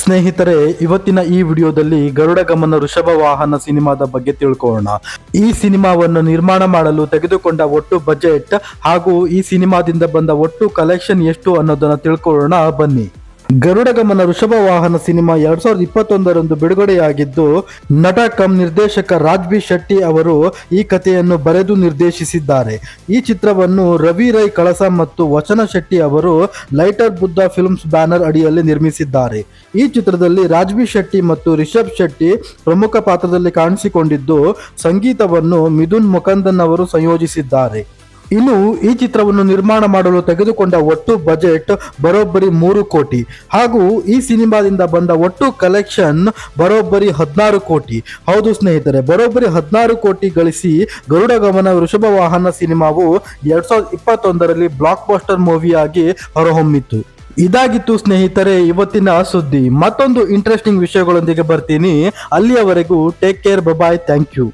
ಸ್ನೇಹಿತರೆ, ಇವತ್ತಿನ ಈ ವಿಡಿಯೋದಲ್ಲಿ ಗರುಡ ಗಮನ ವೃಷಭ ವಾಹನ ಸಿನಿಮಾದ ಬಗ್ಗೆ ತಿಳ್ಕೊಳ್ಳೋಣ. ಈ ಸಿನಿಮಾವನ್ನು ನಿರ್ಮಾಣ ಮಾಡಲು ತೆಗೆದುಕೊಂಡ ಒಟ್ಟು ಬಜೆಟ್ ಹಾಗೂ ಈ ಸಿನಿಮಾದಿಂದ ಬಂದ ಒಟ್ಟು ಕಲೆಕ್ಷನ್ ಎಷ್ಟು ಅನ್ನೋದನ್ನ ತಿಳ್ಕೊಳ್ಳೋಣ ಬನ್ನಿ. ಗರುಡ ಗಮನ ವೃಷಭ ವಾಹನ ಸಿನಿಮಾ 2021 ಬಿಡುಗಡೆಯಾಗಿದ್ದು, ನಟ ಕಮ್ ನಿರ್ದೇಶಕ ರಾಜ್ಬಿ ಶೆಟ್ಟಿ ಅವರು ಈ ಕಥೆಯನ್ನು ಬರೆದು ನಿರ್ದೇಶಿಸಿದ್ದಾರೆ. ಈ ಚಿತ್ರವನ್ನು ರವಿ ರೈ ಕಳಸ ಮತ್ತು ವಚನ ಶೆಟ್ಟಿ ಅವರು ಲೈಟರ್ ಬುದ್ಧ ಫಿಲ್ಮ್ಸ್ ಬ್ಯಾನರ್ ಅಡಿಯಲ್ಲಿ ನಿರ್ಮಿಸಿದ್ದಾರೆ. ಈ ಚಿತ್ರದಲ್ಲಿ ರಾಜ್ಬಿ ಶೆಟ್ಟಿ ಮತ್ತು ರಿಷಬ್ ಶೆಟ್ಟಿ ಪ್ರಮುಖ ಪಾತ್ರದಲ್ಲಿ ಕಾಣಿಸಿಕೊಂಡಿದ್ದು, ಸಂಗೀತವನ್ನು ಮಿಥುನ್ ಮುಕಂದನ್ ಅವರು ಸಂಯೋಜಿಸಿದ್ದಾರೆ. ಇನ್ನು ಈ ಚಿತ್ರವನ್ನು ನಿರ್ಮಾಣ ಮಾಡಲು ತೆಗೆದುಕೊಂಡ ಒಟ್ಟು ಬಜೆಟ್ ಬರೋಬ್ಬರಿ 3 ಕೋಟಿ ಹಾಗೂ ಈ ಸಿನಿಮಾದಿಂದ ಬಂದ ಒಟ್ಟು ಕಲೆಕ್ಷನ್ ಬರೋಬ್ಬರಿ 16 ಕೋಟಿ. ಹೌದು ಸ್ನೇಹಿತರೆ, ಬರೋಬ್ಬರಿ 16 ಕೋಟಿ ಗಳಿಸಿ ಗರುಡ ಗಮನ ವೃಷಭ ವಾಹನ ಸಿನಿಮಾವು 2021ರಲ್ಲಿ ಬ್ಲಾಕ್ ಬಸ್ಟರ್ ಮೂವಿಯಾಗಿ ಹೊರಹೊಮ್ಮಿತು. ಇದಾಗಿತ್ತು ಸ್ನೇಹಿತರೆ ಇವತ್ತಿನ ಸುದ್ದಿ. ಮತ್ತೊಂದು ಇಂಟ್ರೆಸ್ಟಿಂಗ್ ವಿಷಯಗಳೊಂದಿಗೆ ಬರ್ತೀನಿ. ಅಲ್ಲಿಯವರೆಗೂ take care, bye, thank you.